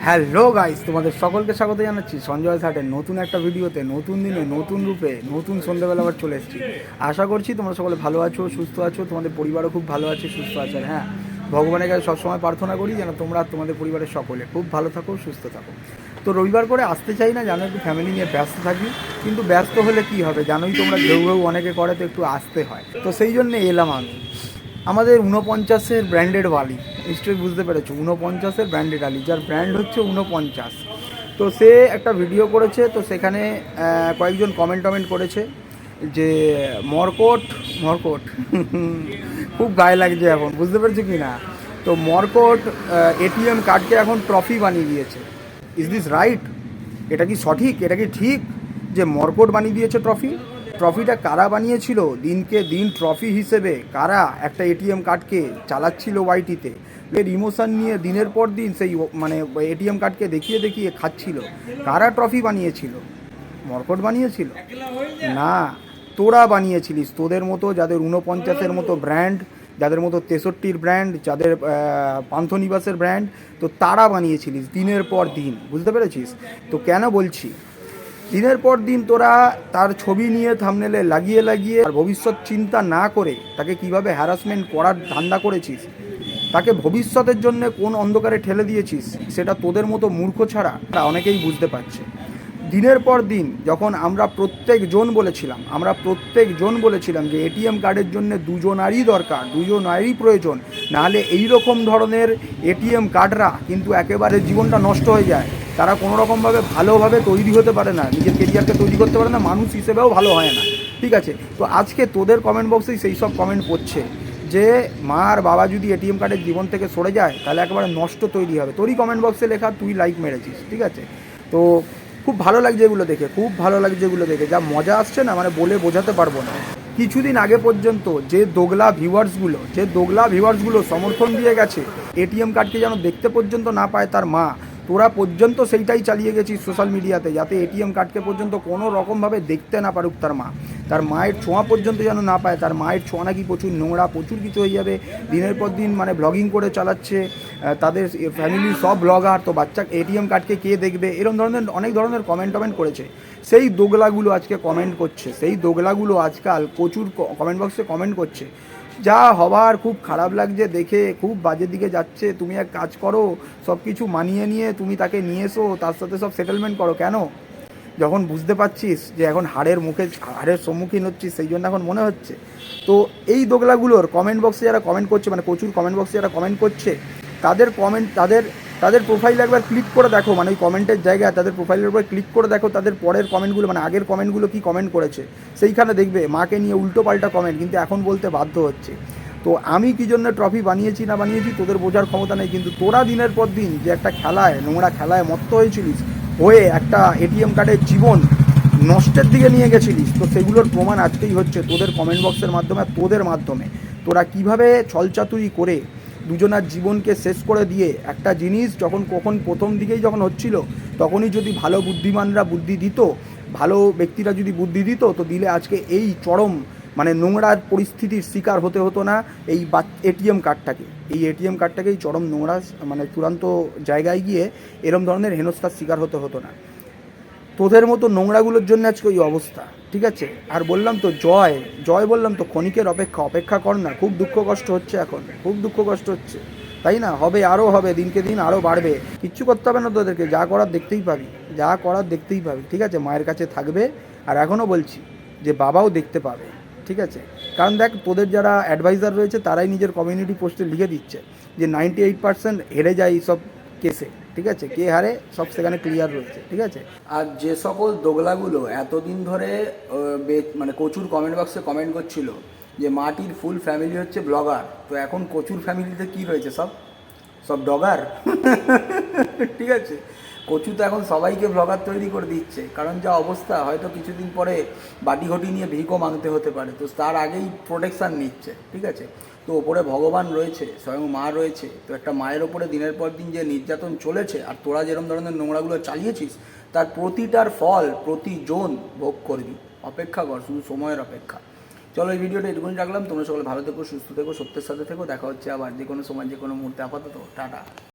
Hello guys, তোমাদের সকলকে স্বাগত জানাচ্ছি সঞ্জয় সাটের নতুন একটা ভিডিওতে, নতুন দিনে নতুন রূপে নতুন সন্ধ্যাবেলা আবার চলে এসেছি। আশা করছি তোমরা সকলে ভালো আছো, সুস্থ আছো, তোমাদের পরিবারও খুব ভালো আছে, সুস্থ আছে। আর হ্যাঁ, ভগবানের কাছে সবসময় প্রার্থনা করি যেন তোমরা তোমাদের পরিবারের সকলে খুব ভালো থাকো, সুস্থ থাকো। তো রবিবার করে আসতে চাই না, জানো একটু ফ্যামিলি নিয়ে ব্যস্ত থাকি, কিন্তু ব্যস্ত হলে কি হবে জানোই তোমরা, ঘেউ ঘেউ অনেকে করে, তো একটু আসতে হয়। তো সেই জন্যে এলাম আমি আমাদের 49-এর ব্র্যান্ডেড বালি, নিশ্চয়ই বুঝতে পেরেছো, 49-এর ব্র্যান্ডেড আলি, যার ব্র্যান্ড হচ্ছে 49। তো সে একটা ভিডিও করেছে, তো সেখানে কয়েকজন কমেন্ট করেছে যে মর্কট মর্কট খুব গায়ে লাগছে এখন, বুঝতে পেরেছো কি না? তো মর্কট এটিএম কার্ডকে এখন ট্রফি বানিয়ে দিয়েছে। Is this right? এটা কি সঠিক? এটা কি ঠিক যে মর্কট বানিয়ে দিয়েছে ট্রফি? ট্রফিটা কারা বানিয়েছিল? দিনকে দিন ট্রফি হিসেবে কারা একটা এটিএম কার্ডকে চালাচ্ছিল ওয়াইটিতে, এর ইমোশন নিয়ে দিনের পর দিন সেই মানে এটিএম কার্ডকে দেখিয়ে দেখিয়ে খাচ্ছিল? কারা ট্রফি বানিয়েছিল? মর্কট বানিয়েছিল? না, তোরা বানিয়েছিলিস। তোদের মতো যাদের 49-এর মতো ব্র্যান্ড, যাদের মতো 63-র ব্র্যান্ড, যাদের পান্থনিবাসের ব্র্যান্ড, তো তারা বানিয়েছিলিস দিনের পর দিন, বুঝতে পেরেছিস? তো কেন বলছি, দিনের পর দিন তোরা তার ছবি নিয়ে থাম্বনেলে লাগিয়ে লাগিয়ে আর ভবিষ্যৎ চিন্তা না করে তাকে কিভাবে হ্যারাসমেন্ট করার ধান্দা করেছিস, তাকে ভবিষ্যতের জন্য কোন অন্ধকারে ঠেলে দিয়েছিস, সেটা তোদের মতো মূর্খ ছাড়া অনেকেই বুঝতে পারছে। দিনের পর দিন যখন আমরা প্রত্যেকজন বলেছিলাম যে এটিএম কার্ডের জন্য দুজনারই দরকার, দুজনারই প্রয়োজন, নাহলে এই রকম ধরনের এটিএম কার্ডরা কিন্তু একেবারে জীবনটা নষ্ট হয়ে যায়। তারা কোনো রকমভাবে ভালোভাবে তৈরি হতে পারে না, নিজের কেরিয়ারকে তৈরি করতে পারে না, মানুষ হিসেবেও ভালো হয় না। ঠিক আছে, তো আজকে তোদের কমেন্ট বক্সেই সেই সব কমেন্ট পড়ছে যে মা আর বাবা যদি এটিএম কার্ডের জীবন থেকে সরে যায় তাহলে একেবারে নষ্ট তৈরি হবে। তোরই কমেন্ট বক্সে লেখা, তুই লাইক মেরেছিস। ঠিক আছে, তো খুব ভালো লাগছে এগুলো দেখে, খুব ভালো লাগছে এগুলো দেখে, যা মজা আসছে না, মানে বলে বোঝাতে পারবো না। কিছুদিন আগে পর্যন্ত যে দোগলা ভিউয়ার্সগুলো সমর্থন দিয়ে গেছে, এটিএম কার্ডকে যেন দেখতে পর্যন্ত না পায় তার মা, তোরা পর্যন্ত সেইটাই চালিয়ে গেছিস সোশ্যাল মিডিয়াতে, যাতে এটিএম কার্ডকে পর্যন্ত কোনো রকমভাবে দেখতে না পারুক তার মায়ের ছোঁয়া পর্যন্ত যেন না পায়। তার মায়ের ছোঁয়া নাকি প্রচুর নোংরা, প্রচুর কিছু হয়ে যাবে। দিনের পর দিন মানে ব্লগিং করে চালাচ্ছে তাদের ফ্যামিলির সব ব্লগার, তো বাচ্চা এটিএম কার্ডকে কে দেখবে, এরকম ধরনের অনেক ধরনের কমেন্ট করেছে। সেই দোগলাগুলো আজকে কমেন্ট করছে, সেই দোগলাগুলো আজকাল প্রচুর কমেন্ট বক্সে কমেন্ট করছে। যা হবার, খুব খারাপ লাগছে দেখে, খুব বাজে দিকে যাচ্ছে। তুমি এক কাজ করো, সব কিছু মানিয়ে নিয়ে তুমি তাকে নিয়ে এসো, তার সাথে সব সেটেলমেন্ট করো। কেন? যখন বুঝতে পারছিস যে এখন হারের সম্মুখীন হচ্ছিস, সেই জন্য এখন মনে হচ্ছে। তো এই দোগলাগুলোর কমেন্ট বক্সে যারা কমেন্ট করছে, মানে প্রচুর কমেন্ট বক্সে যারা কমেন্ট করছে, তাদের কমেন্ট তাদের প্রোফাইল একবার ক্লিক করে দেখো, মানে ওই কমেন্টের জায়গায় তাদের প্রোফাইলের উপর ক্লিক করে দেখো তাদের পরের কমেন্টগুলো, মানে আগের কমেন্টগুলো কি কমেন্ট করেছে। সেইখানে দেখবে মাকে নিয়ে উল্টো পাল্টা কমেন্ট, কিন্তু এখন বলতে বাধ্য হচ্ছে। তো আমি কী জন্য ট্রফি বানিয়েছি না বানিয়েছি তোদের বোঝার ক্ষমতা নেই, কিন্তু তোরা দিনের পর দিন যে একটা নোংরা খেলায় মত্ত হয়েছিলিস, হয়ে একটা এটিএম কার্ডের জীবন নষ্টের দিকে নিয়ে গেছিলিস, তো সেগুলোর প্রমাণ আজকেই হচ্ছে তোদের কমেন্ট বক্সের মাধ্যমে, তোদের মাধ্যমে। তোরা কিভাবে ছলচাতুরি করে দুজনার জীবনকে শেষ করে দিয়ে একটা জিনিস যখন প্রথম দিকেই যখন হচ্ছিল, তখনই যদি ভালো বুদ্ধিমানরা বুদ্ধি দিত, ভালো ব্যক্তিরা যদি বুদ্ধি দিত, তো দিলে আজকে এই চরম মানে নোংরার পরিস্থিতির শিকার হতে হতো না। এই এটিএম কার্ডটাকেই চরম নোংরা মানে চূড়ান্ত জায়গায় গিয়ে এরম ধরনের হেনস্থার শিকার হতে হতো না। তোদের মতো নোংরাগুলোর জন্য আজকে ওই অবস্থা। ঠিক আছে, আর বললাম তো জয় বললাম তো, ক্ষণিকের অপেক্ষা কর না। খুব দুঃখ কষ্ট হচ্ছে এখন, খুব দুঃখ কষ্ট হচ্ছে, তাই না? হবে, আরও হবে, দিনকে দিন আরও বাড়বে। কিচ্ছু করতে হবে না তোদেরকে, যা করার দেখতেই পাবি। ঠিক আছে, মায়ের কাছে থাকবে। আর এখনও বলছি যে বাবাও দেখতে পাবে। ঠিক আছে, কারণ দেখ, তোদের যারা অ্যাডভাইজার রয়েছে তারাই নিজের কমিউনিটি পোস্টে লিখে দিচ্ছে যে 98% হেরে যায় এইসব কেসে। ঠিক আছে, কে হারে সব সেখানে ক্লিয়ার রয়েছে। ঠিক আছে, আর যে সকল দোগলাগুলো এতদিন ধরে মানে কচুর কমেন্ট বক্সে কমেন্ট করছিল যে মাটির ফুল ফ্যামিলি হচ্ছে ব্লগার, তো এখন কচুর ফ্যামিলিতে কি রয়েছে? সব ডগার। ঠিক আছে, কচু তো এখন সবাইকে ব্লগার তৈরি করে দিচ্ছে, কারণ যা অবস্থা, হয়তো কিছুদিন পরে বাটি ঘটি নিয়ে ভিকও মাংতে হতে পারে, তো তার আগেই প্রোটেকশান নিচ্ছে। ঠিক আছে, তো ওপরে ভগবান রয়েছে, স্বয়ং মা রয়েছে, তো একটা মায়ের ওপরে দিনের পর দিন যে নির্যাতন চলেছে, আর তোরা যেরকম ধরনের নোংরাগুলো চালিয়েছিস, তার প্রতিটার ফল প্রতিজন ভোগ করবি। অপেক্ষা কর, শুধু সময়ের অপেক্ষা। চলো, এই ভিডিওটা এটুকুনি রাখলাম। তোমরা সকলে ভালো থেকো, সুস্থ থেকো, সত্যের সাথে থেকো। দেখা হচ্ছে আবার যে কোনো সময়, যে কোনো মুহূর্তে। আপাতত টাটা।